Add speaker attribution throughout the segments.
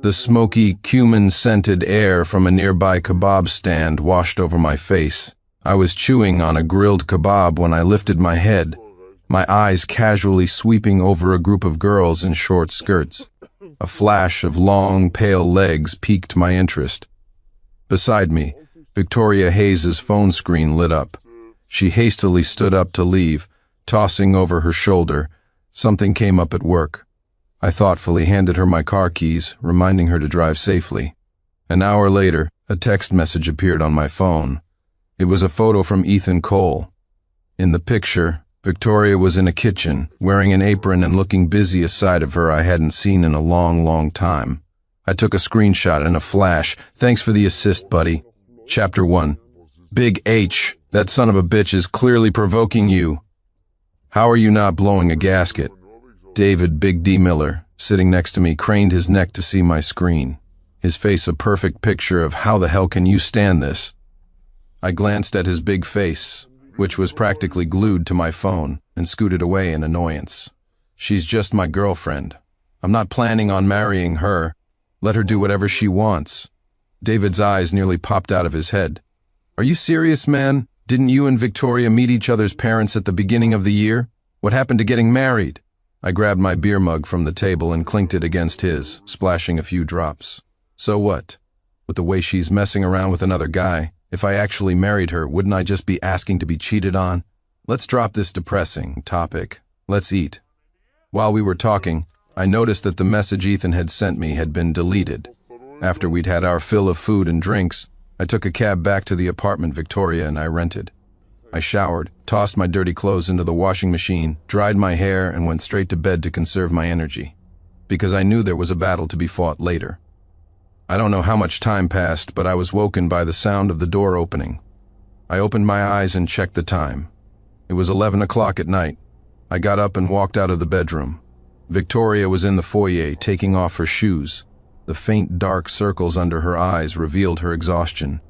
Speaker 1: The smoky, cumin-scented air from a nearby kebab stand washed over my face. I was chewing on a grilled kebab when I lifted my head, my eyes casually sweeping over a group of girls in short skirts. A flash of long, pale legs piqued my interest. Beside me, Victoria Hayes's phone screen lit up. She hastily stood up to leave, tossing over her shoulder. Something came up at work. I thoughtfully handed her my car keys, reminding her to drive safely. An hour later, a text message appeared on my phone. It was a photo from Ethan Cole. In the picture, Victoria was in a kitchen, wearing an apron and looking busy. A side of her I hadn't seen in a long, long time. I took a screenshot in a flash. Thanks for the assist, buddy. Chapter 1. Big H, that son of a bitch is clearly provoking you. How are you not blowing a gasket? David Big D Miller, sitting next to me, craned his neck to see my screen. His face a perfect picture of how the hell can you stand this? I glanced at his big face, which was practically glued to my phone, and scooted away in annoyance. She's just my girlfriend. I'm not planning on marrying her. Let her do whatever she wants. David's eyes nearly popped out of his head. Are you serious, man? Didn't you and Victoria meet each other's parents at the beginning of the year? What happened to getting married? I grabbed my beer mug from the table and clinked it against his, splashing a few drops. So what? With the way she's messing around with another guy, if I actually married her, wouldn't I just be asking to be cheated on? Let's drop this depressing topic. Let's eat. While we were talking, I noticed that the message Ethan had sent me had been deleted. After we'd had our fill of food and drinks, I took a cab back to the apartment Victoria and I rented. I showered, tossed my dirty clothes into the washing machine, dried my hair, and went straight to bed to conserve my energy, because I knew there was a battle to be fought later. I don't know how much time passed, but I was woken by the sound of the door opening. I opened my eyes and checked the time. It was 11 o'clock at night. I got up and walked out of the bedroom. Victoria was in the foyer, taking off her shoes. The faint dark circles under her eyes revealed her exhaustion.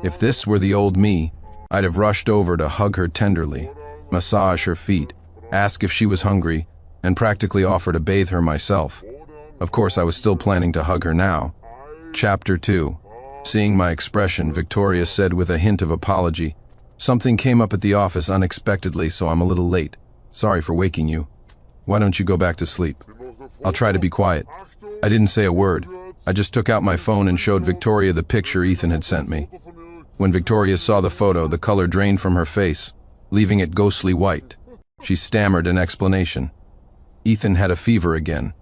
Speaker 1: If this were the old me, I'd have rushed over to hug her tenderly, massage her feet, ask if she was hungry, and practically offer to bathe her myself. Of course, I was still planning to hug her now. Chapter 2. Seeing my expression, Victoria said with a hint of apology, "Something came up at the office unexpectedly, so I'm a little late. Sorry for waking you. Why don't you go back to sleep? I'll try to be quiet." I didn't say a word. I just took out my phone and showed Victoria the picture Ethan had sent me. When Victoria saw the photo, the color drained from her face, leaving it ghostly white. She stammered an explanation. Ethan had a fever again.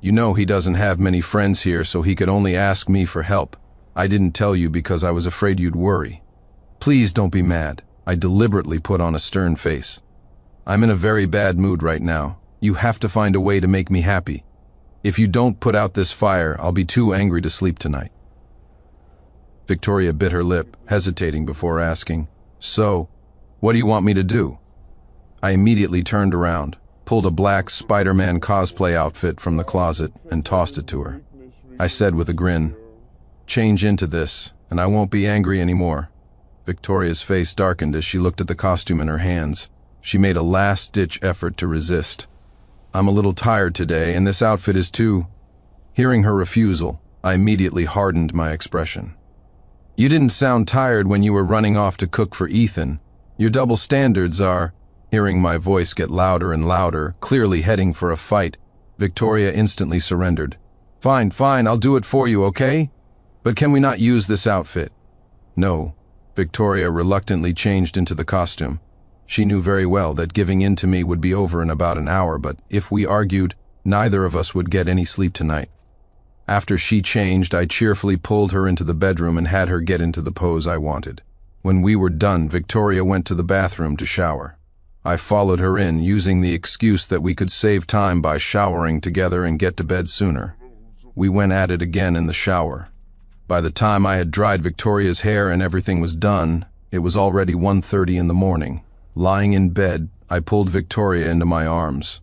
Speaker 1: You know he doesn't have many friends here, so he could only ask me for help. I didn't tell you because I was afraid you'd worry. Please don't be mad. I deliberately put on a stern face. I'm in a very bad mood right now. You have to find a way to make me happy. If you don't put out this fire, I'll be too angry to sleep tonight. Victoria bit her lip, hesitating before asking, "So, what do you want me to do?" I immediately turned around, pulled a black Spider-Man cosplay outfit from the closet, and tossed it to her. I said with a grin, "Change into this, and I won't be angry anymore." Victoria's face darkened as she looked at the costume in her hands. She made a last-ditch effort to resist. "I'm a little tired today, and this outfit is too..." Hearing her refusal, I immediately hardened my expression. "You didn't sound tired when you were running off to cook for Ethan. Your double standards are..." Hearing my voice get louder and louder, clearly heading for a fight, Victoria instantly surrendered. Fine, I'll do it for you, okay? But can we not use this outfit?" "No." Victoria reluctantly changed into the costume. She knew very well that giving in to me would be over in about an hour, but if we argued, neither of us would get any sleep tonight. After she changed, I cheerfully pulled her into the bedroom and had her get into the pose I wanted. When we were done, Victoria went to the bathroom to shower. I followed her in, using the excuse that we could save time by showering together and get to bed sooner. We went at it again in the shower. By the time I had dried Victoria's hair and everything was done, it was already 1:30 in the morning. Lying in bed, I pulled Victoria into my arms.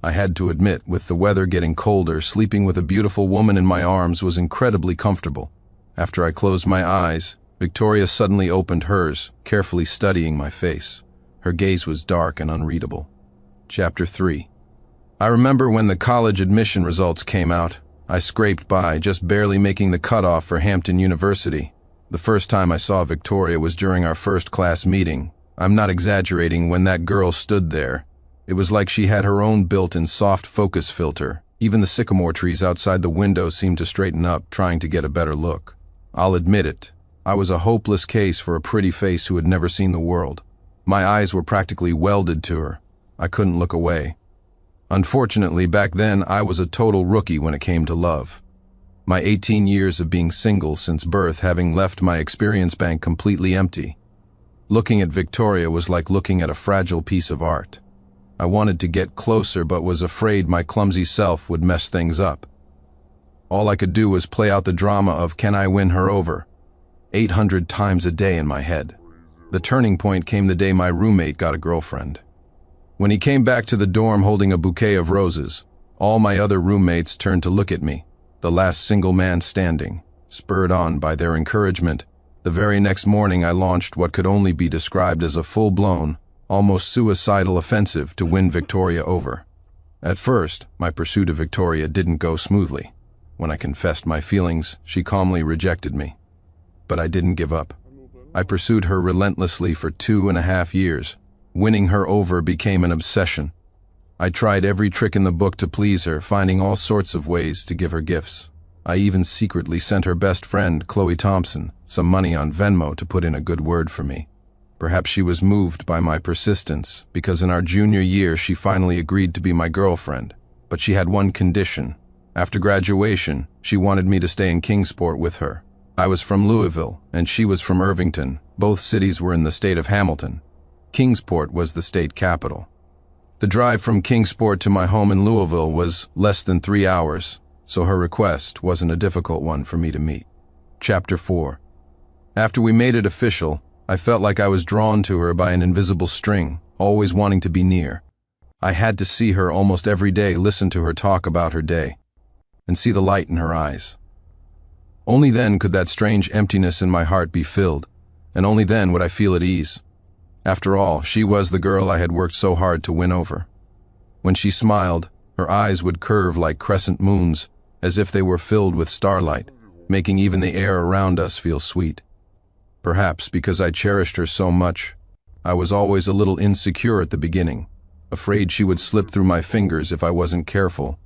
Speaker 1: I had to admit, with the weather getting colder, sleeping with a beautiful woman in my arms was incredibly comfortable. After I closed my eyes, Victoria suddenly opened hers, carefully studying my face. Her gaze was dark and unreadable. Chapter 3. I remember when the college admission results came out. I scraped by, just barely making the cutoff for Hampton University. The first time I saw Victoria was during our first class meeting. I'm not exaggerating when that girl stood there. It was like she had her own built-in soft focus filter. Even the sycamore trees outside the window seemed to straighten up, trying to get a better look. I'll admit it. I was a hopeless case for a pretty face who had never seen the world. My eyes were practically welded to her. I couldn't look away. Unfortunately, back then, I was a total rookie when it came to love. My 18 years of being single since birth having left my experience bank completely empty. Looking at Victoria was like looking at a fragile piece of art. I wanted to get closer but was afraid my clumsy self would mess things up. All I could do was play out the drama of can I win her over, 800 times a day in my head. The turning point came the day my roommate got a girlfriend. When he came back to the dorm holding a bouquet of roses, all my other roommates turned to look at me, the last single man standing. Spurred on by their encouragement, the very next morning I launched what could only be described as a full-blown, almost suicidal offensive to win Victoria over. At first, my pursuit of Victoria didn't go smoothly. When I confessed my feelings, she calmly rejected me. But I didn't give up. I pursued her relentlessly for 2.5 years. Winning her over became an obsession. I tried every trick in the book to please her, finding all sorts of ways to give her gifts. I even secretly sent her best friend, Chloe Thompson, some money on Venmo to put in a good word for me. Perhaps she was moved by my persistence, because in our junior year she finally agreed to be my girlfriend. But she had one condition. After graduation, she wanted me to stay in Kingsport with her. I was from Louisville, and she was from Irvington. Both cities were in the state of Hamilton. Kingsport was the state capital. The drive from Kingsport to my home in Louisville was less than 3 hours, so her request wasn't a difficult one for me to meet. Chapter 4. After we made it official, I felt like I was drawn to her by an invisible string, always wanting to be near. I had to see her almost every day, listen to her talk about her day, and see the light in her eyes. Only then could that strange emptiness in my heart be filled, and only then would I feel at ease. After all, she was the girl I had worked so hard to win over. When she smiled, her eyes would curve like crescent moons, as if they were filled with starlight, making even the air around us feel sweet. Perhaps because I cherished her so much, I was always a little insecure at the beginning, afraid she would slip through my fingers if I wasn't careful.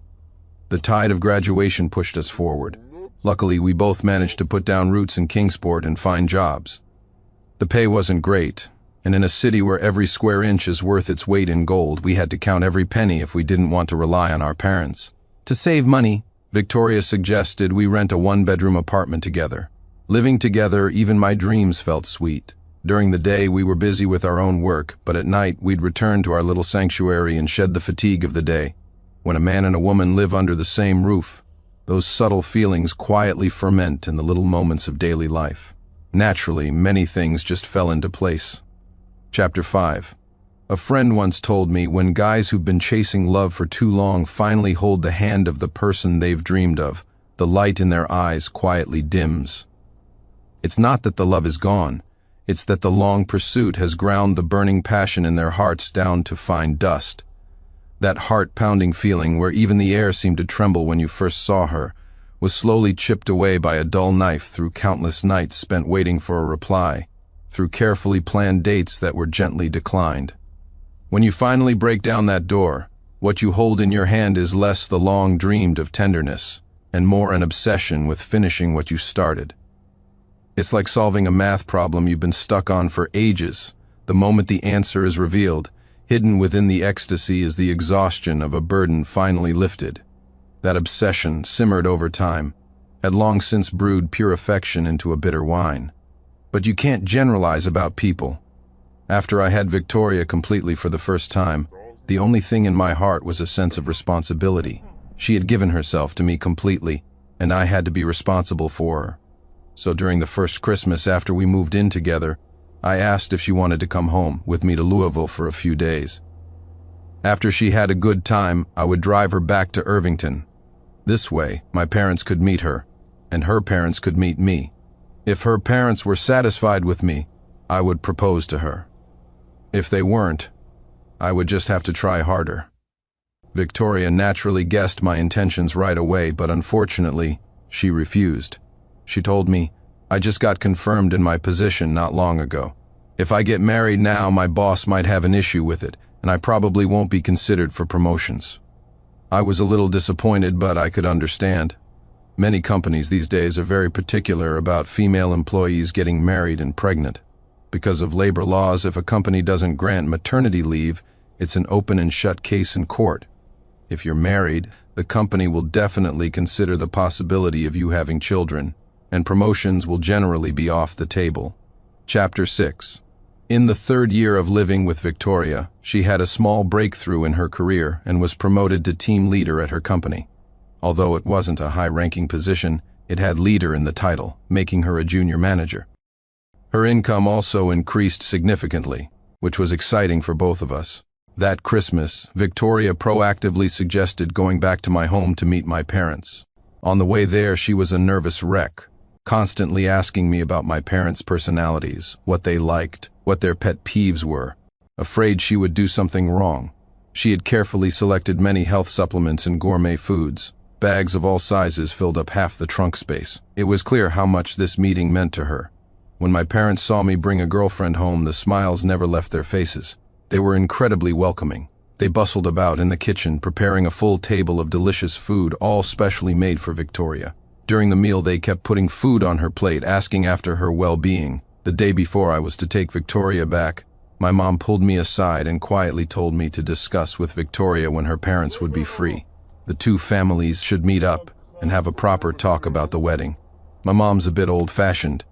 Speaker 1: The tide of graduation pushed us forward. Luckily, we both managed to put down roots in Kingsport and find jobs. The pay wasn't great, and in a city where every square inch is worth its weight in gold, we had to count every penny if we didn't want to rely on our parents. To save money, Victoria suggested we rent a 1-bedroom apartment together. Living together, even my dreams felt sweet. During the day, we were busy with our own work, but at night, we'd return to our little sanctuary and shed the fatigue of the day. When a man and a woman live under the same roof, those subtle feelings quietly ferment in the little moments of daily life. Naturally, many things just fell into place. Chapter 5. A friend once told me when guys who've been chasing love for too long finally hold the hand of the person they've dreamed of, the light in their eyes quietly dims. It's not that the love is gone, it's that the long pursuit has ground the burning passion in their hearts down to fine dust. That heart-pounding feeling where even the air seemed to tremble when you first saw her was slowly chipped away by a dull knife through countless nights spent waiting for a reply, through carefully planned dates that were gently declined. When you finally break down that door, what you hold in your hand is less the long dreamed of tenderness, and more an obsession with finishing what you started. It's like solving a math problem you've been stuck on for ages. The moment the answer is revealed, hidden within the ecstasy is the exhaustion of a burden finally lifted. That obsession, simmered over time, had long since brewed pure affection into a bitter wine. But you can't generalize about people. After I had Victoria completely for the first time, the only thing in my heart was a sense of responsibility. She had given herself to me completely, and I had to be responsible for her. So during the first Christmas after we moved in together, I asked if she wanted to come home with me to Louisville for a few days. After she had a good time, I would drive her back to Irvington. This way, my parents could meet her, and her parents could meet me. If her parents were satisfied with me, I would propose to her. If they weren't, I would just have to try harder. Victoria naturally guessed my intentions right away, but unfortunately, she refused. She told me, "I just got confirmed in my position not long ago. If I get married now, my boss might have an issue with it, and I probably won't be considered for promotions." I was a little disappointed, but I could understand. Many companies these days are very particular about female employees getting married and pregnant. Because of labor laws, if a company doesn't grant maternity leave, it's an open and shut case in court. If you're married, the company will definitely consider the possibility of you having children, and promotions will generally be off the table. Chapter 6. In the third year of living with Victoria, she had a small breakthrough in her career and was promoted to team leader at her company. Although it wasn't a high-ranking position, it had leader in the title, making her a junior manager. Her income also increased significantly, which was exciting for both of us. That Christmas, Victoria proactively suggested going back to my home to meet my parents. On the way there, she was a nervous wreck, constantly asking me about my parents' personalities, what they liked, what their pet peeves were, afraid she would do something wrong. She had carefully selected many health supplements and gourmet foods. Bags of all sizes filled up half the trunk space. It was clear how much this meeting meant to her. When my parents saw me bring a girlfriend home, the smiles never left their faces. They were incredibly welcoming. They bustled about in the kitchen, preparing a full table of delicious food, all specially made for Victoria. During the meal, they kept putting food on her plate, asking after her well-being. The day before I was to take Victoria back, my mom pulled me aside and quietly told me to discuss with Victoria when her parents would be free. The two families should meet up and have a proper talk about the wedding. My mom's a bit old-fashioned.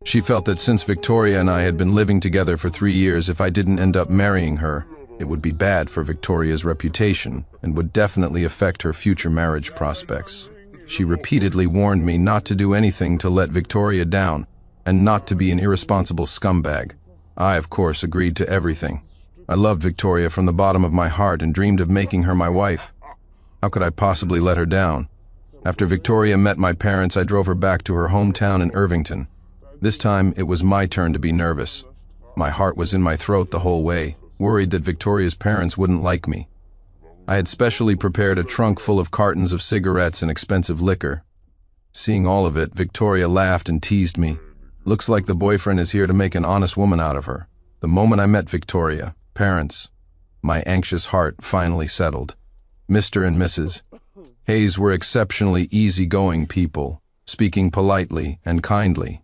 Speaker 1: She felt that since Victoria and I had been living together for 3 years, if I didn't end up marrying her, it would be bad for Victoria's reputation and would definitely affect her future marriage prospects. She repeatedly warned me not to do anything to let Victoria down and not to be an irresponsible scumbag. I, of course, agreed to everything. I loved Victoria from the bottom of my heart and dreamed of making her my wife. How could I possibly let her down? After Victoria met my parents, I drove her back to her hometown in Irvington. This time, it was my turn to be nervous. My heart was in my throat the whole way, worried that Victoria's parents wouldn't like me. I had specially prepared a trunk full of cartons of cigarettes and expensive liquor. Seeing all of it, Victoria laughed and teased me. "Looks like the boyfriend is here to make an honest woman out of her." The moment I met Victoria, parents, my anxious heart finally settled. Mr. and Mrs. Hayes were exceptionally easygoing people, speaking politely and kindly.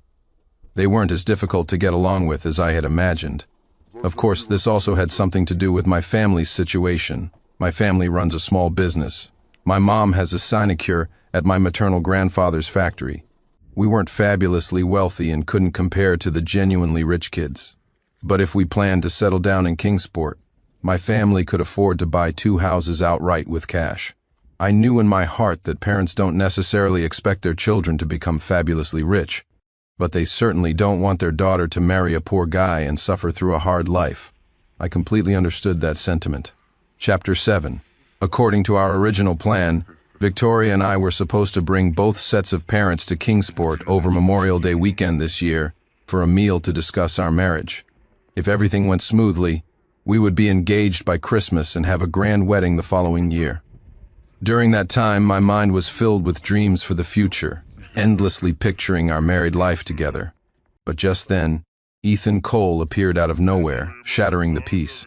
Speaker 1: They weren't as difficult to get along with as I had imagined. Of course, this also had something to do with my family's situation. My family runs a small business. My mom has a sinecure at my maternal grandfather's factory. We weren't fabulously wealthy and couldn't compare to the genuinely rich kids. But if we planned to settle down in Kingsport, my family could afford to buy 2 houses outright with cash. I knew in my heart that parents don't necessarily expect their children to become fabulously rich, but they certainly don't want their daughter to marry a poor guy and suffer through a hard life. I completely understood that sentiment. Chapter 7. According to our original plan, Victoria and I were supposed to bring both sets of parents to Kingsport over Memorial Day weekend this year for a meal to discuss our marriage. If everything went smoothly, we would be engaged by Christmas and have a grand wedding the following year. During that time, my mind was filled with dreams for the future, endlessly picturing our married life together. But just then, Ethan Cole appeared out of nowhere, shattering the peace.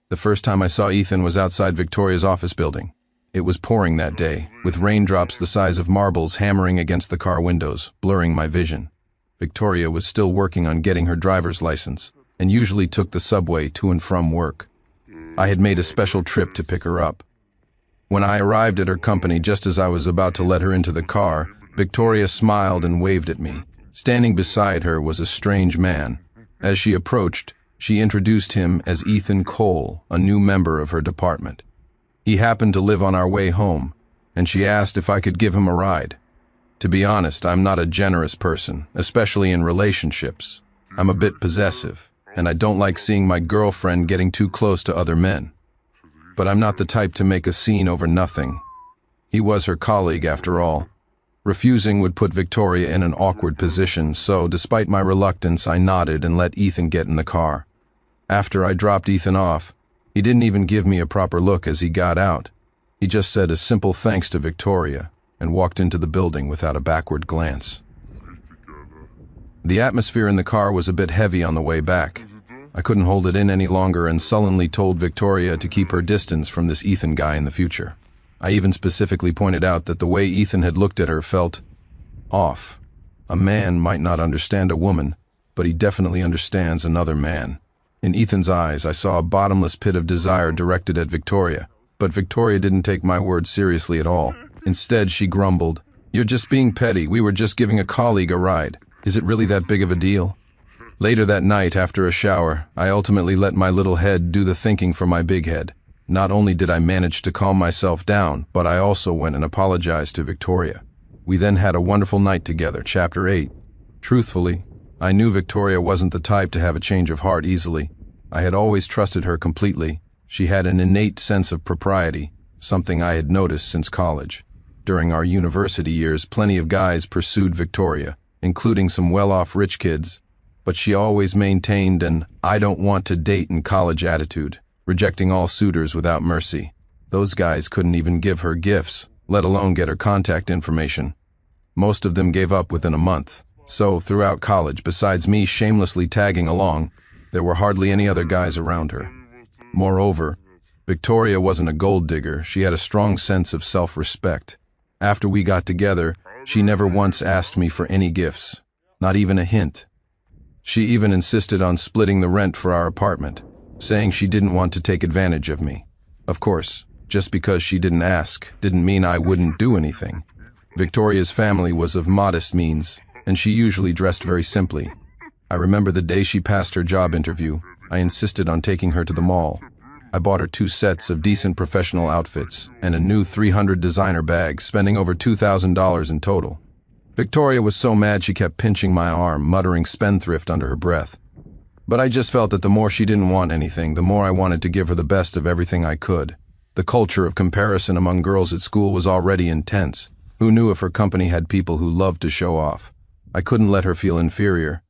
Speaker 1: The first time I saw Ethan was outside Victoria's office building. It was pouring that day, with raindrops the size of marbles hammering against the car windows, blurring my vision. Victoria was still working on getting her driver's license, and usually took the subway to and from work. I had made a special trip to pick her up. When I arrived at her company just as I was about to let her into the car, Victoria smiled and waved at me. Standing beside her was a strange man. As she approached, she introduced him as Ethan Cole, a new member of her department. He happened to live on our way home, and she asked if I could give him a ride. To be honest, I'm not a generous person, especially in relationships. I'm a bit possessive, and I don't like seeing my girlfriend getting too close to other men. But I'm not the type to make a scene over nothing. He was her colleague after all. Refusing would put Victoria in an awkward position, so despite my reluctance, I nodded and let Ethan get in the car. After I dropped Ethan off, he didn't even give me a proper look as he got out. He just said a simple thanks to Victoria and walked into the building without a backward glance. The atmosphere in the car was a bit heavy on the way back. I couldn't hold it in any longer and sullenly told Victoria to keep her distance from this Ethan guy in the future. I even specifically pointed out that the way Ethan had looked at her felt off. A man might not understand a woman, but he definitely understands another man. In Ethan's eyes, I saw a bottomless pit of desire directed at Victoria, but Victoria didn't take my words seriously at all. Instead, she grumbled, "You're just being petty. We were just giving a colleague a ride. Is it really that big of a deal?" Later that night, after a shower, I ultimately let my little head do the thinking for my big head. Not only did I manage to calm myself down, but I also went and apologized to Victoria. We then had a wonderful night together. Chapter 8. Truthfully, I knew Victoria wasn't the type to have a change of heart easily. I had always trusted her completely. She had an innate sense of propriety, something I had noticed since college. During our university years, plenty of guys pursued Victoria, including some well-off rich kids, but she always maintained an "I don't want to date" in college attitude, rejecting all suitors without mercy. Those guys couldn't even give her gifts, let alone get her contact information. Most of them gave up within a month. So, throughout college, besides me shamelessly tagging along, there were hardly any other guys around her. Moreover, Victoria wasn't a gold digger. She had a strong sense of self-respect. After we got together, she never once asked me for any gifts, not even a hint. She even insisted on splitting the rent for our apartment, saying she didn't want to take advantage of me. Of course, just because she didn't ask didn't mean I wouldn't do anything. Victoria's family was of modest means, and she usually dressed very simply. I remember the day she passed her job interview, I insisted on taking her to the mall. I bought her 2 sets of decent professional outfits and a new 300 designer bag, spending over $2,000 in total. Victoria was so mad she kept pinching my arm, muttering spendthrift under her breath. But I just felt that the more she didn't want anything, the more I wanted to give her the best of everything I could. The culture of comparison among girls at school was already intense. Who knew if her company had people who loved to show off? I couldn't let her feel inferior.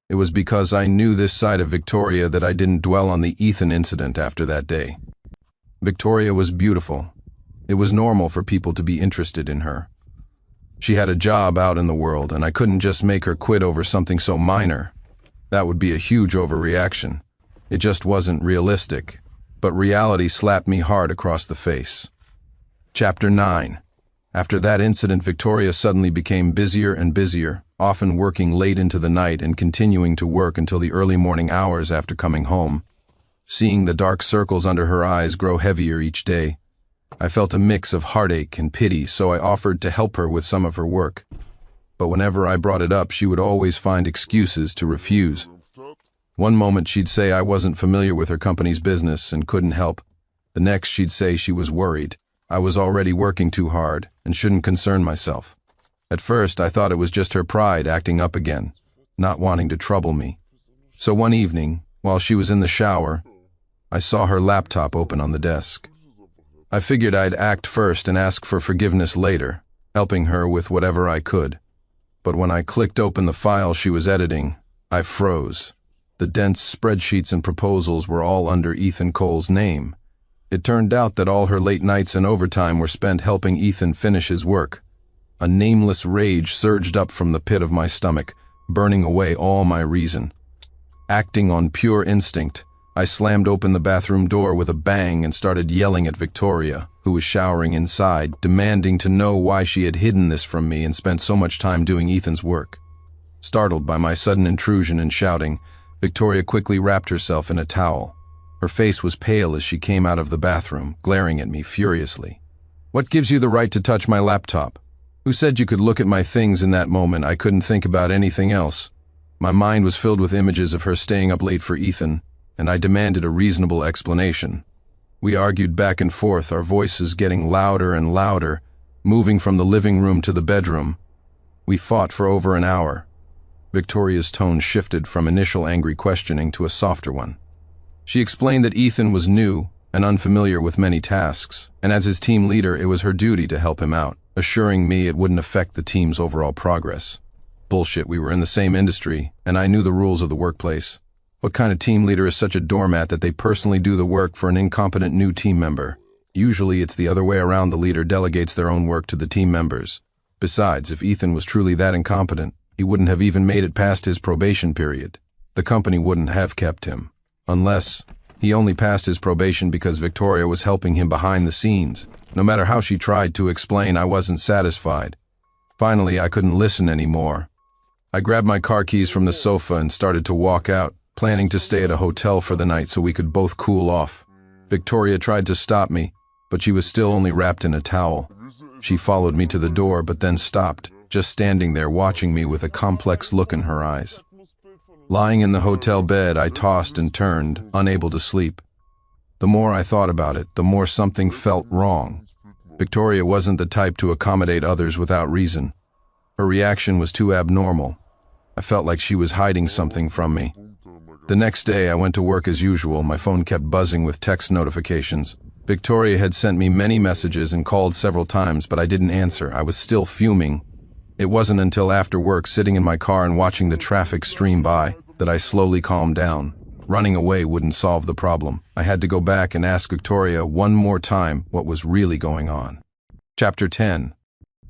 Speaker 1: It was because I knew this side of Victoria that I didn't dwell on the Ethan incident after that day. Victoria was beautiful. It was normal for people to be interested in her. She had a job out in the world, and I couldn't just make her quit over something so minor. That would be a huge overreaction. It just wasn't realistic. But reality slapped me hard across the face. Chapter 9. After that incident, Victoria suddenly became busier and busier, often working late into the night and continuing to work until the early morning hours after coming home. Seeing the dark circles under her eyes grow heavier each day, I felt a mix of heartache and pity, so I offered to help her with some of her work. But whenever I brought it up, she would always find excuses to refuse. One moment she'd say I wasn't familiar with her company's business and couldn't help. The next she'd say she was worried. I was already working too hard and shouldn't concern myself. At first, I thought it was just her pride acting up again, not wanting to trouble me. So one evening, while she was in the shower, I saw her laptop open on the desk. I figured I'd act first and ask for forgiveness later, helping her with whatever I could. But when I clicked open the file she was editing, I froze. The dense spreadsheets and proposals were all under Ethan Cole's name. It turned out that all her late nights and overtime were spent helping Ethan finish his work. A nameless rage surged up from the pit of my stomach, burning away all my reason. Acting on pure instinct, I slammed open the bathroom door with a bang and started yelling at Victoria, who was showering inside, demanding to know why she had hidden this from me and spent so much time doing Ethan's work. Startled by my sudden intrusion and shouting, Victoria quickly wrapped herself in a towel. Her face was pale as she came out of the bathroom, glaring at me furiously. "What gives you the right to touch my laptop? Who said you could look at my things?" In that moment, I couldn't think about anything else. My mind was filled with images of her staying up late for Ethan, and I demanded a reasonable explanation. We argued back and forth, our voices getting louder and louder, moving from the living room to the bedroom. We fought for over an hour. Victoria's tone shifted from initial angry questioning to a softer one. She explained that Ethan was new and unfamiliar with many tasks, and as his team leader, it was her duty to help him out, assuring me it wouldn't affect the team's overall progress. Bullshit, we were in the same industry, and I knew the rules of the workplace. What kind of team leader is such a doormat that they personally do the work for an incompetent new team member? Usually it's the other way around. The leader delegates their own work to the team members. Besides, if Ethan was truly that incompetent, he wouldn't have even made it past his probation period. The company wouldn't have kept him. Unless he only passed his probation because Victoria was helping him behind the scenes. No matter how she tried to explain, I wasn't satisfied. Finally, I couldn't listen anymore. I grabbed my car keys from the sofa and started to walk out, planning to stay at a hotel for the night so we could both cool off. Victoria tried to stop me, but she was still only wrapped in a towel. She followed me to the door but then stopped, just standing there watching me with a complex look in her eyes. Lying in the hotel bed, I tossed and turned, unable to sleep. The more I thought about it, the more something felt wrong. Victoria wasn't the type to accommodate others without reason. Her reaction was too abnormal. I felt like she was hiding something from me. The next day, I went to work as usual. My phone kept buzzing with text notifications. Victoria had sent me many messages and called several times, but I didn't answer. I was still fuming. It wasn't until after work, sitting in my car and watching the traffic stream by, that I slowly calmed down. Running away wouldn't solve the problem. I had to go back and ask Victoria one more time what was really going on. Chapter 10.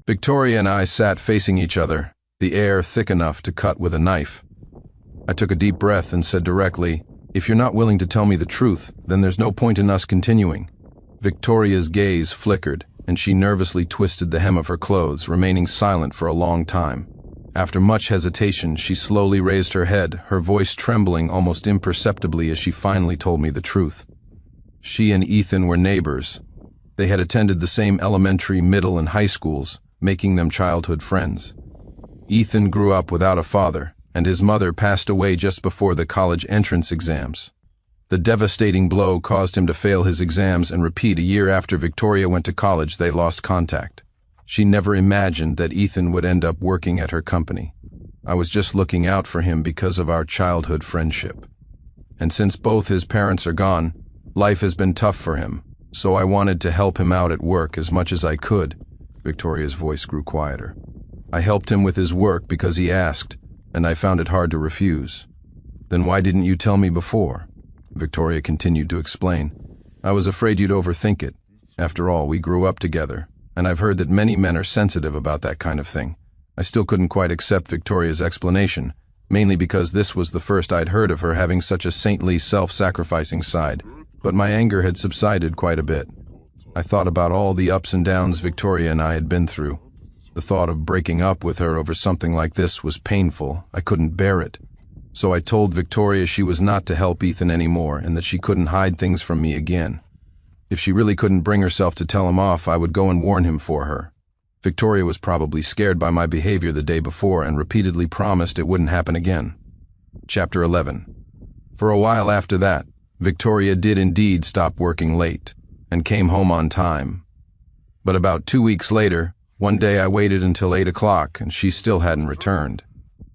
Speaker 1: Victoria and I sat facing each other, the air thick enough to cut with a knife. I took a deep breath and said directly, "If you're not willing to tell me the truth, then there's no point in us continuing." Victoria's gaze flickered, and she nervously twisted the hem of her clothes, remaining silent for a long time. After much hesitation, she slowly raised her head, her voice trembling almost imperceptibly as she finally told me the truth. She and Ethan were neighbors. They had attended the same elementary, middle, and high schools, making them childhood friends. Ethan grew up without a father, and his mother passed away just before the college entrance exams. The devastating blow caused him to fail his exams and repeat. A year after Victoria went to college, they lost contact. She never imagined that Ethan would end up working at her company. I was just looking out for him because of our childhood friendship. And since both his parents are gone, life has been tough for him, so I wanted to help him out at work as much as I could. Victoria's voice grew quieter. I helped him with his work because he asked, and I found it hard to refuse. "Then why didn't you tell me before?" Victoria continued to explain. "I was afraid you'd overthink it. After all, we grew up together, and I've heard that many men are sensitive about that kind of thing." I still couldn't quite accept Victoria's explanation, mainly because this was the first I'd heard of her having such a saintly, self-sacrificing side, but my anger had subsided quite a bit. I thought about all the ups and downs Victoria and I had been through. The thought of breaking up with her over something like this was painful. I couldn't bear it. So I told Victoria she was not to help Ethan anymore and that she couldn't hide things from me again. If she really couldn't bring herself to tell him off, I would go and warn him for her. Victoria was probably scared by my behavior the day before and repeatedly promised it wouldn't happen again. Chapter 11. For a while after that, Victoria did indeed stop working late and came home on time. But about 2 weeks later, one day I waited until 8 o'clock and she still hadn't returned.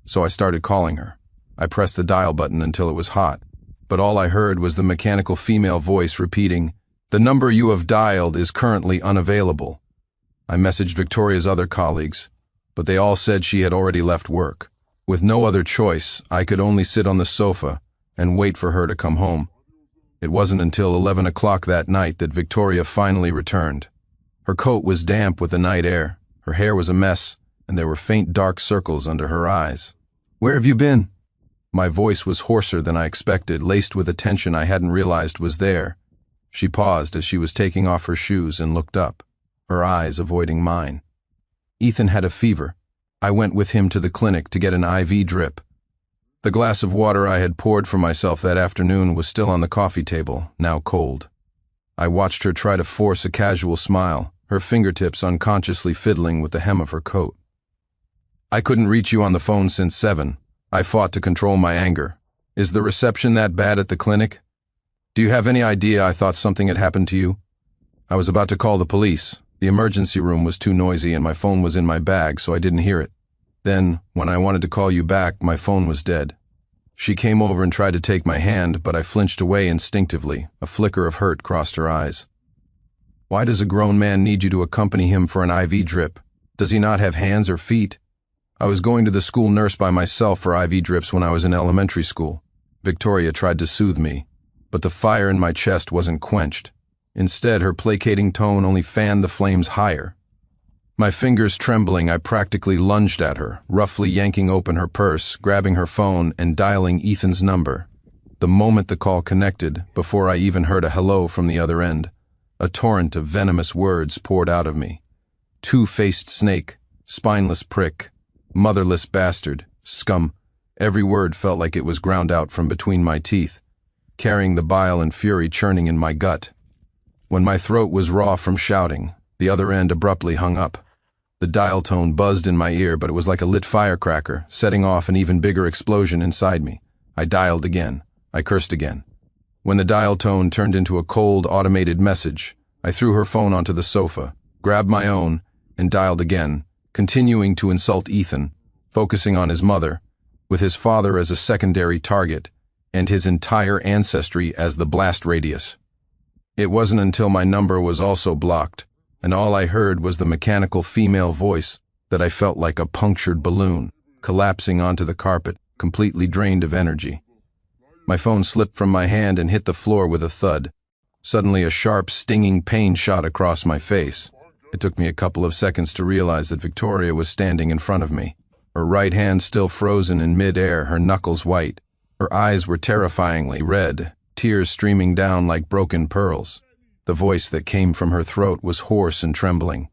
Speaker 1: So I started calling her. I pressed the dial button until it was hot, but all I heard was the mechanical female voice repeating, "The number you have dialed is currently unavailable." I messaged Victoria's other colleagues, but they all said she had already left work. With no other choice, I could only sit on the sofa and wait for her to come home. It wasn't until 11 o'clock that night that Victoria finally returned. Her coat was damp with the night air, her hair was a mess, and there were faint dark circles under her eyes. "Where have you been?" My voice was hoarser than I expected, laced with a tension I hadn't realized was there. She paused as she was taking off her shoes and looked up, her eyes avoiding mine. "Ethan had a fever. I went with him to the clinic to get an IV drip." The glass of water I had poured for myself that afternoon was still on the coffee table, now cold. I watched her try to force a casual smile, her fingertips unconsciously fiddling with the hem of her coat. "I couldn't reach you on the phone since 7. I fought to control my anger. Is the reception that bad at the clinic? Do you have any idea I thought something had happened to you? I was about to call the police. The emergency room was too noisy and my phone was in my bag, so I didn't hear it. Then, when I wanted to call you back, my phone was dead." She came over and tried to take my hand, but I flinched away instinctively. A flicker of hurt crossed her eyes. "Why does a grown man need you to accompany him for an IV drip? Does he not have hands or feet?" "I was going to the school nurse by myself for IV drips when I was in elementary school." Victoria tried to soothe me, but the fire in my chest wasn't quenched. Instead, her placating tone only fanned the flames higher. My fingers trembling, I practically lunged at her, roughly yanking open her purse, grabbing her phone, and dialing Ethan's number. The moment the call connected, before I even heard a hello from the other end, a torrent of venomous words poured out of me. Two-faced snake, spineless prick, motherless bastard, scum. Every word felt like it was ground out from between my teeth, carrying the bile and fury churning in my gut. When my throat was raw from shouting, the other end abruptly hung up. The dial tone buzzed in my ear, but it was like a lit firecracker, setting off an even bigger explosion inside me. I dialed again. I cursed again. When the dial tone turned into a cold, automated message, I threw her phone onto the sofa, grabbed my own, and dialed again, continuing to insult Ethan, focusing on his mother, with his father as a secondary target, and his entire ancestry as the blast radius. It wasn't until my number was also blocked, and all I heard was the mechanical female voice, that I felt like a punctured balloon, collapsing onto the carpet, completely drained of energy. My phone slipped from my hand and hit the floor with a thud. Suddenly a sharp, stinging pain shot across my face. It took me a couple of seconds to realize that Victoria was standing in front of me, her right hand still frozen in mid-air, her knuckles white. Her eyes were terrifyingly red, tears streaming down like broken pearls. The voice that came from her throat was hoarse and trembling.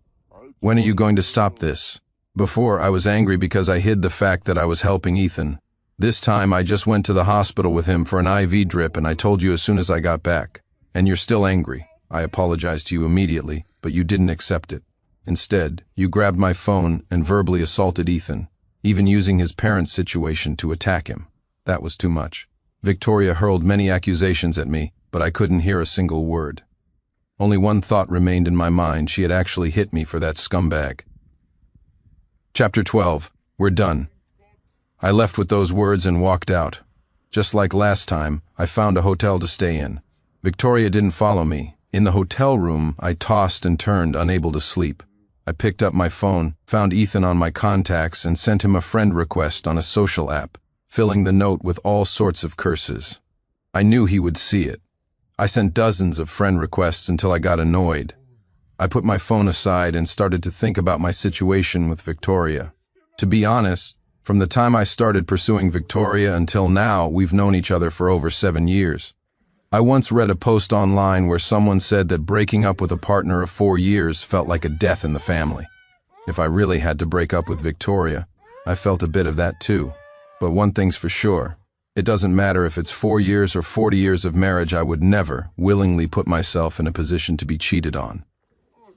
Speaker 1: "When are you going to stop this?" Before, I was angry because I hid the fact that I was helping Ethan. This time, I just went to the hospital with him for an IV drip, and I told you as soon as I got back. And you're still angry. I apologized to you immediately, but you didn't accept it. Instead, you grabbed my phone and verbally assaulted Ethan, even using his parents' situation to attack him. That was too much. Victoria hurled many accusations at me, but I couldn't hear a single word. Only one thought remained in my mind: she had actually hit me for that scumbag. Chapter 12. We're done. I left with those words and walked out. Just like last time, I found a hotel to stay in. Victoria didn't follow me. In the hotel room, I tossed and turned, unable to sleep. I picked up my phone, found Ethan on my contacts, and sent him a friend request on a social app, filling the note with all sorts of curses. I knew he would see it. I sent dozens of friend requests until I got annoyed. I put my phone aside and started to think about my situation with Victoria. To be honest, from the time I started pursuing Victoria until now, we've known each other for over 7 years. I once read a post online where someone said that breaking up with a partner of 4 years felt like a death in the family. If I really had to break up with Victoria, I felt a bit of that too. But one thing's for sure. It doesn't matter if it's 4 years or 40 years of marriage, I would never willingly put myself in a position to be cheated on.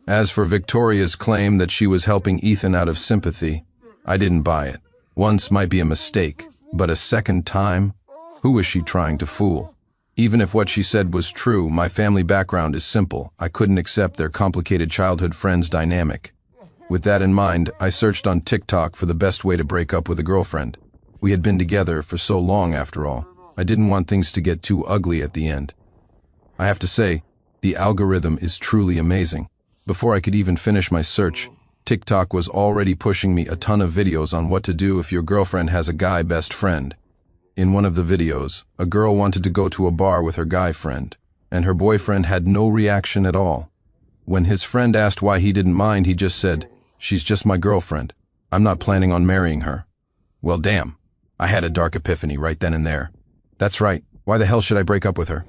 Speaker 1: As for Victoria's claim that she was helping Ethan out of sympathy, I didn't buy it. Once might be a mistake, but a second time? Who was she trying to fool? Even if what she said was true, my family background is simple. I couldn't accept their complicated childhood friends dynamic. With that in mind, I searched on TikTok for the best way to break up with a girlfriend. We had been together for so long after all. I didn't want things to get too ugly at the end. I have to say, the algorithm is truly amazing. Before I could even finish my search, TikTok was already pushing me a ton of videos on what to do if your girlfriend has a guy best friend. In one of the videos, a girl wanted to go to a bar with her guy friend, and her boyfriend had no reaction at all. When his friend asked why he didn't mind, he just said, "She's just my girlfriend. I'm not planning on marrying her." Well, damn. I had a dark epiphany right then and there. That's right. Why the hell should I break up with her?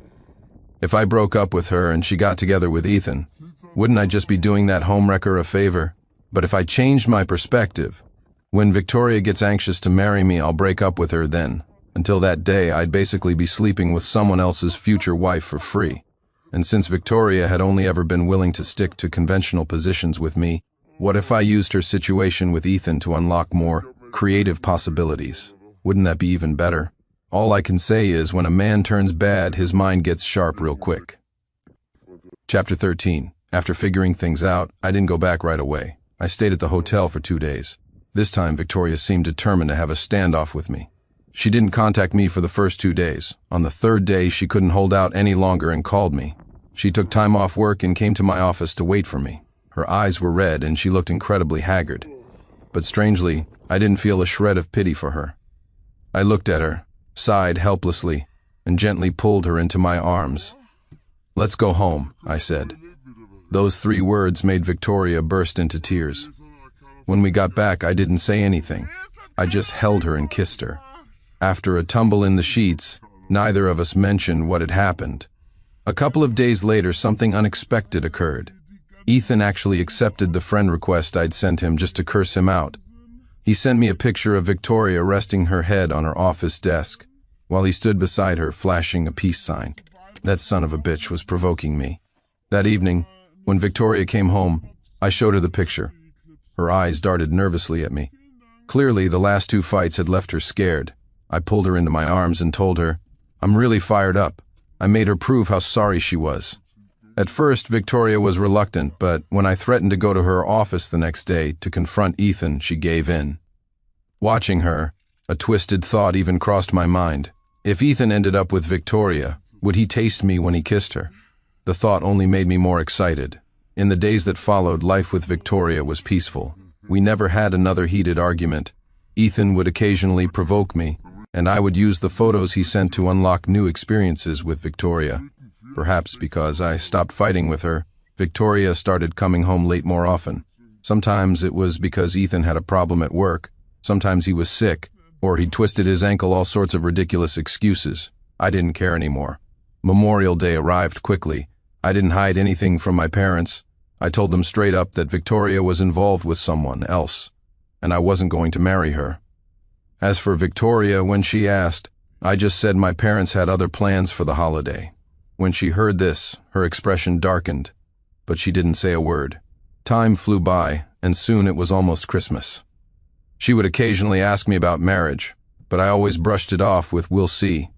Speaker 1: If I broke up with her and she got together with Ethan, wouldn't I just be doing that homewrecker a favor? But if I changed my perspective, when Victoria gets anxious to marry me, I'll break up with her then. Until that day, I'd basically be sleeping with someone else's future wife for free. And since Victoria had only ever been willing to stick to conventional positions with me, what if I used her situation with Ethan to unlock more creative possibilities? Wouldn't that be even better? All I can say is, when a man turns bad, his mind gets sharp real quick. Chapter 13. After figuring things out, I didn't go back right away. I stayed at the hotel for 2 days. This time, Victoria seemed determined to have a standoff with me. She didn't contact me for the first 2 days. On the third day, she couldn't hold out any longer and called me. She took time off work and came to my office to wait for me. Her eyes were red and she looked incredibly haggard. But strangely, I didn't feel a shred of pity for her. I looked at her, sighed helplessly, and gently pulled her into my arms. "Let's go home," I said. Those 3 words made Victoria burst into tears. When we got back, I didn't say anything. I just held her and kissed her. After a tumble in the sheets, neither of us mentioned what had happened. A couple of days later, something unexpected occurred. Ethan actually accepted the friend request I'd sent him just to curse him out. He sent me a picture of Victoria resting her head on her office desk, while he stood beside her, flashing a peace sign. That son of a bitch was provoking me. That evening, when Victoria came home, I showed her the picture. Her eyes darted nervously at me. Clearly, the last 2 fights had left her scared. I pulled her into my arms and told her, "I'm really fired up." I made her prove how sorry she was. At first, Victoria was reluctant, but when I threatened to go to her office the next day to confront Ethan, she gave in. Watching her, a twisted thought even crossed my mind. If Ethan ended up with Victoria, would he taste me when he kissed her? The thought only made me more excited. In the days that followed, life with Victoria was peaceful. We never had another heated argument. Ethan would occasionally provoke me, and I would use the photos he sent to unlock new experiences with Victoria. Perhaps because I stopped fighting with her, Victoria started coming home late more often. Sometimes it was because Ethan had a problem at work. Sometimes he was sick, or he twisted his ankle, all sorts of ridiculous excuses. I didn't care anymore. Memorial Day arrived quickly. I didn't hide anything from my parents. I told them straight up that Victoria was involved with someone else, and I wasn't going to marry her. As for Victoria, when she asked, I just said my parents had other plans for the holiday. When she heard this, her expression darkened, but she didn't say a word. Time flew by, and soon it was almost Christmas. She would occasionally ask me about marriage, but I always brushed it off with "we'll see."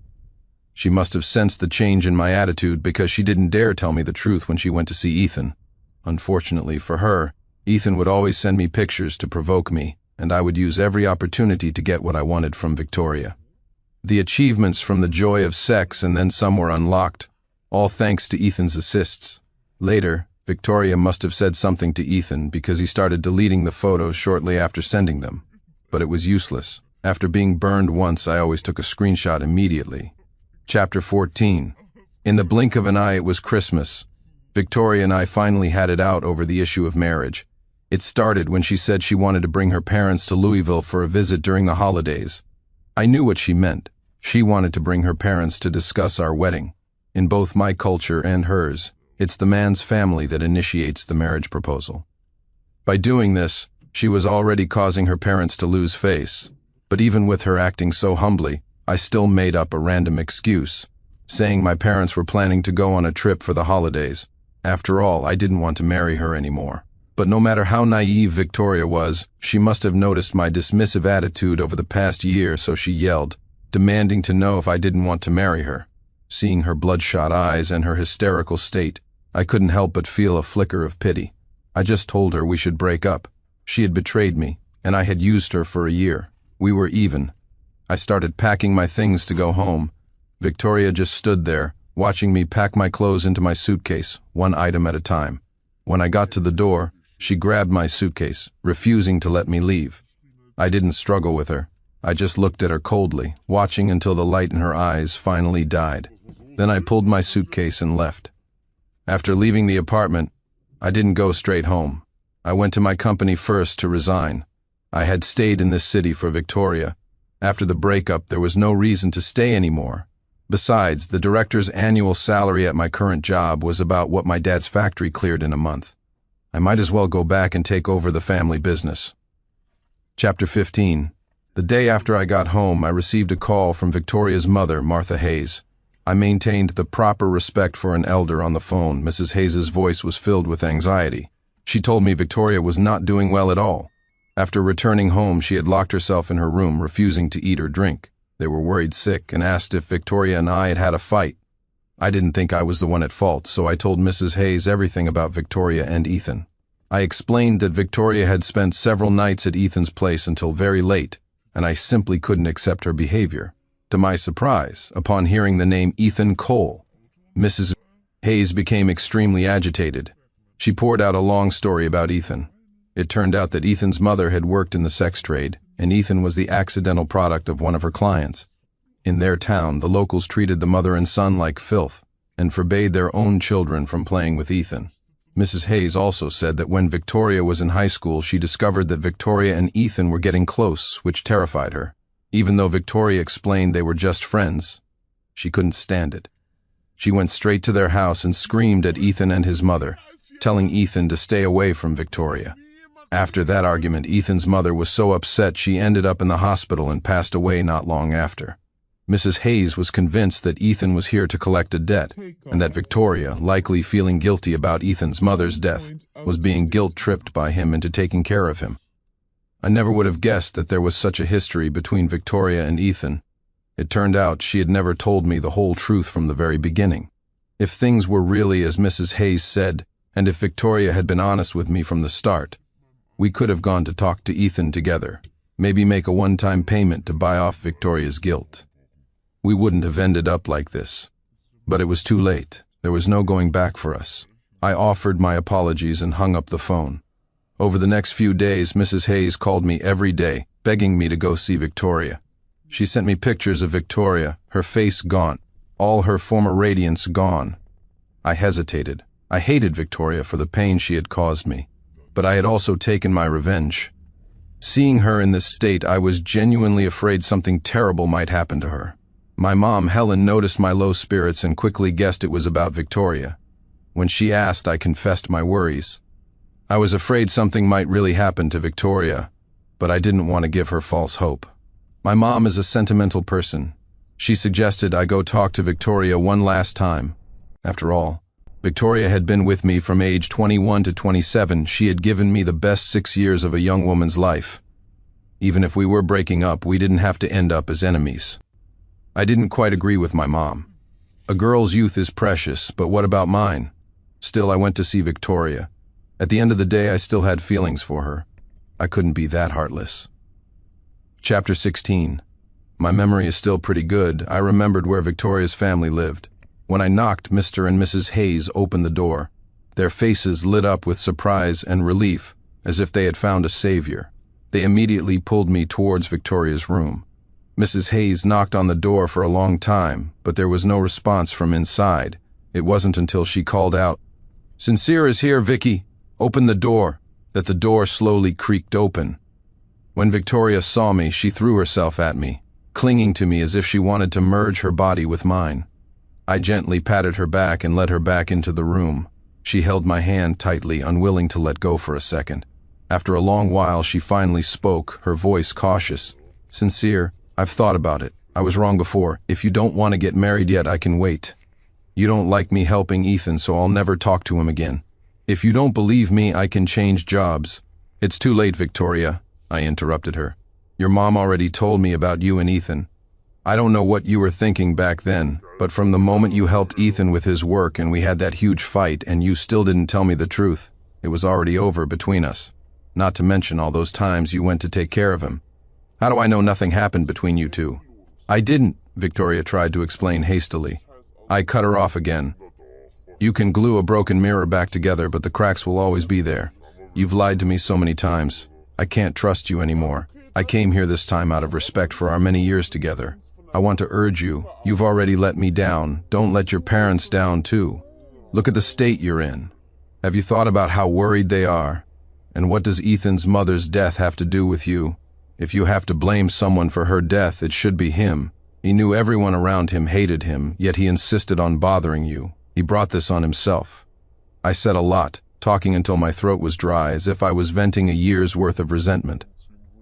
Speaker 1: She must have sensed the change in my attitude because she didn't dare tell me the truth when she went to see Ethan. Unfortunately for her, Ethan would always send me pictures to provoke me, and I would use every opportunity to get what I wanted from Victoria. The achievements from the joy of sex and then some were unlocked, all thanks to Ethan's assists. Later, Victoria must have said something to Ethan because he started deleting the photos shortly after sending them. But it was useless. After being burned once, I always took a screenshot immediately. Chapter 14. In the blink of an eye, it was Christmas. Victoria and I finally had it out over the issue of marriage. It started when she said she wanted to bring her parents to Louisville for a visit during the holidays. I knew what she meant. She wanted to bring her parents to discuss our wedding. In both my culture and hers, it's the man's family that initiates the marriage proposal. By doing this, she was already causing her parents to lose face. But even with her acting so humbly, I still made up a random excuse, saying my parents were planning to go on a trip for the holidays. After all, I didn't want to marry her anymore. But no matter how naive Victoria was, she must have noticed my dismissive attitude over the past year, so she yelled, demanding to know if I didn't want to marry her. Seeing her bloodshot eyes and her hysterical state, I couldn't help but feel a flicker of pity. I just told her we should break up. She had betrayed me, and I had used her for a year. We were even. I started packing my things to go home. Victoria just stood there, watching me pack my clothes into my suitcase, one item at a time. When I got to the door, she grabbed my suitcase, refusing to let me leave. I didn't struggle with her. I just looked at her coldly, watching until the light in her eyes finally died. Then I pulled my suitcase and left. After leaving the apartment, I didn't go straight home. I went to my company first to resign. I had stayed in this city for Victoria. After the breakup, there was no reason to stay anymore. Besides, the director's annual salary at my current job was about what my dad's factory cleared in a month. I might as well go back and take over the family business. Chapter 15. The day after I got home, I received a call from Victoria's mother, Martha Hayes. I maintained the proper respect for an elder on the phone. Mrs. Hayes's voice was filled with anxiety. She told me Victoria was not doing well at all. After returning home, she had locked herself in her room, refusing to eat or drink. They were worried sick and asked if Victoria and I had had a fight. I didn't think I was the one at fault, so I told Mrs. Hayes everything about Victoria and Ethan. I explained that Victoria had spent several nights at Ethan's place until very late, and I simply couldn't accept her behavior. To my surprise, upon hearing the name Ethan Cole, Mrs. Hayes became extremely agitated. She poured out a long story about Ethan. It turned out that Ethan's mother had worked in the sex trade, and Ethan was the accidental product of one of her clients. In their town, the locals treated the mother and son like filth. and forbade their own children from playing with Ethan. Mrs. Hayes also said that when Victoria was in high school, she discovered that Victoria and Ethan were getting close, which terrified her. Even though Victoria explained they were just friends, she couldn't stand it. She went straight to their house and screamed at Ethan and his mother, telling Ethan to stay away from Victoria. After that argument, Ethan's mother was so upset she ended up in the hospital and passed away not long after. Mrs. Hayes was convinced that Ethan was here to collect a debt, and that Victoria, likely feeling guilty about Ethan's mother's death, was being guilt-tripped by him into taking care of him. I never would have guessed that there was such a history between Victoria and Ethan. It turned out she had never told me the whole truth from the very beginning. If things were really as Mrs. Hayes said, and if Victoria had been honest with me from the start, we could have gone to talk to Ethan together, maybe make a one-time payment to buy off Victoria's guilt. We wouldn't have ended up like this. But it was too late. There was no going back for us. I offered my apologies and hung up the phone. Over the next few days, Mrs. Hayes called me every day, begging me to go see Victoria. She sent me pictures of Victoria, her face gaunt, all her former radiance gone. I hesitated. I hated Victoria for the pain she had caused me, but I had also taken my revenge. Seeing her in this state, I was genuinely afraid something terrible might happen to her. My mom, Helen, noticed my low spirits and quickly guessed it was about Victoria. When she asked, I confessed my worries. I was afraid something might really happen to Victoria, but I didn't want to give her false hope. My mom is a sentimental person. She suggested I go talk to Victoria one last time. After all, Victoria had been with me from age 21 to 27. She had given me the best 6 years of a young woman's life. Even if we were breaking up, we didn't have to end up as enemies. I didn't quite agree with my mom. A girl's youth is precious, but what about mine? Still, I went to see Victoria. At the end of the day, I still had feelings for her. I couldn't be that heartless. Chapter 16. My memory is still pretty good. I remembered where Victoria's family lived. When I knocked, Mr. and Mrs. Hayes opened the door. Their faces lit up with surprise and relief, as if they had found a savior. They immediately pulled me towards Victoria's room. Mrs. Hayes knocked on the door for a long time, but there was no response from inside. It wasn't until she called out, "Sincere is here, Vicky. Open the door," that the door slowly creaked open. When Victoria saw me, she threw herself at me, clinging to me as if she wanted to merge her body with mine. I gently patted her back and led her back into the room. She held my hand tightly, unwilling to let go for a second. After a long while, she finally spoke, her voice cautious. "Sincere, I've thought about it. I was wrong before. If you don't want to get married yet, I can wait. You don't like me helping Ethan, so I'll never talk to him again. If you don't believe me, I can change jobs." "It's too late, Victoria," I interrupted her. "Your mom already told me about you and Ethan. I don't know what you were thinking back then, but from the moment you helped Ethan with his work and we had that huge fight and you still didn't tell me the truth, it was already over between us. Not to mention all those times you went to take care of him. How do I know nothing happened between you two?" "I didn't," Victoria tried to explain hastily. I cut her off again. "You can glue a broken mirror back together, but the cracks will always be there. You've lied to me so many times. I can't trust you anymore. I came here this time out of respect for our many years together. I want to urge you. You've already let me down. Don't let your parents down too. Look at the state you're in. Have you thought about how worried they are? And what does Ethan's mother's death have to do with you? If you have to blame someone for her death, it should be him. He knew everyone around him hated him, yet he insisted on bothering you. He brought this on himself." I said a lot, talking until my throat was dry, as if I was venting a year's worth of resentment.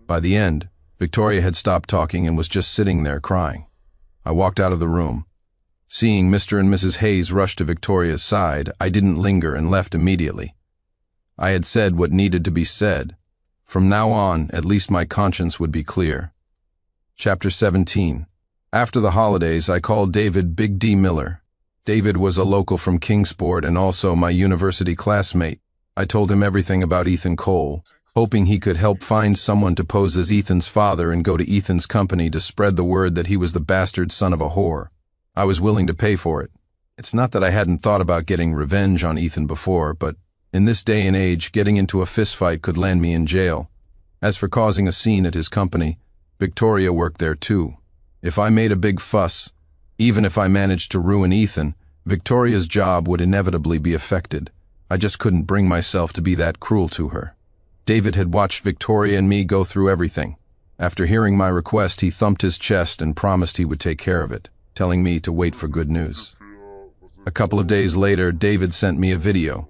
Speaker 1: By the end, Victoria had stopped talking and was just sitting there crying. I walked out of the room. Seeing Mr. and Mrs. Hayes rush to Victoria's side, I didn't linger and left immediately. I had said what needed to be said. From now on, at least my conscience would be clear. Chapter 17. After the holidays, I called David Big D Miller. David was a local from Kingsport and also my university classmate. I told him everything about Ethan Cole, hoping he could help find someone to pose as Ethan's father and go to Ethan's company to spread the word that he was the bastard son of a whore. I was willing to pay for it. It's not that I hadn't thought about getting revenge on Ethan before, but in this day and age, getting into a fistfight could land me in jail. As for causing a scene at his company, Victoria worked there too. If I made a big fuss, even if I managed to ruin Ethan, Victoria's job would inevitably be affected. I just couldn't bring myself to be that cruel to her. David had watched Victoria and me go through everything. After hearing my request, he thumped his chest and promised he would take care of it, telling me to wait for good news. A couple of days later, David sent me a video.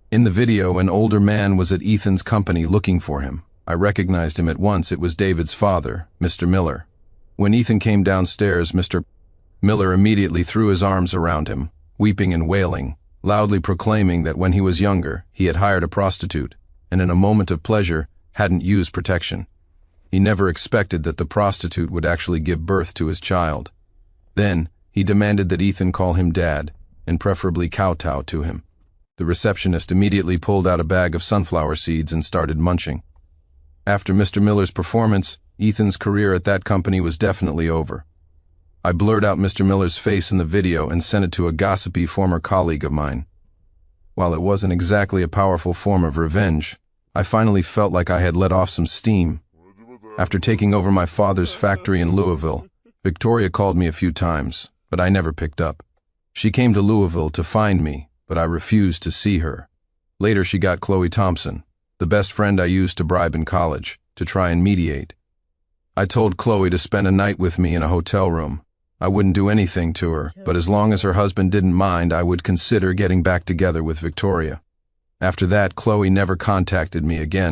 Speaker 1: In the video, an older man was at Ethan's company looking for him. I recognized him at once. It was David's father, Mr. Miller. When Ethan came downstairs, Mr. Miller immediately threw his arms around him, weeping and wailing, loudly proclaiming that when he was younger, he had hired a prostitute, and in a moment of pleasure, hadn't used protection. He never expected that the prostitute would actually give birth to his child. Then, he demanded that Ethan call him Dad, and preferably kowtow to him. The receptionist immediately pulled out a bag of sunflower seeds and started munching. After Mr. Miller's performance, Ethan's career at that company was definitely over. I blurred out Mr. Miller's face in the video and sent it to a gossipy former colleague of mine. While it wasn't exactly a powerful form of revenge, I finally felt like I had let off some steam. After taking over my father's factory in Louisville, Victoria called me a few times, but I never picked up. She came to Louisville to find me, but I refused to see her. Later she got Chloe Thompson, the best friend I used to bribe in college, to try and mediate. I told Chloe to spend a night with me in a hotel room. I wouldn't do anything to her, but as long as her husband didn't mind, I would consider getting back together with Victoria. After that, Chloe never contacted me again.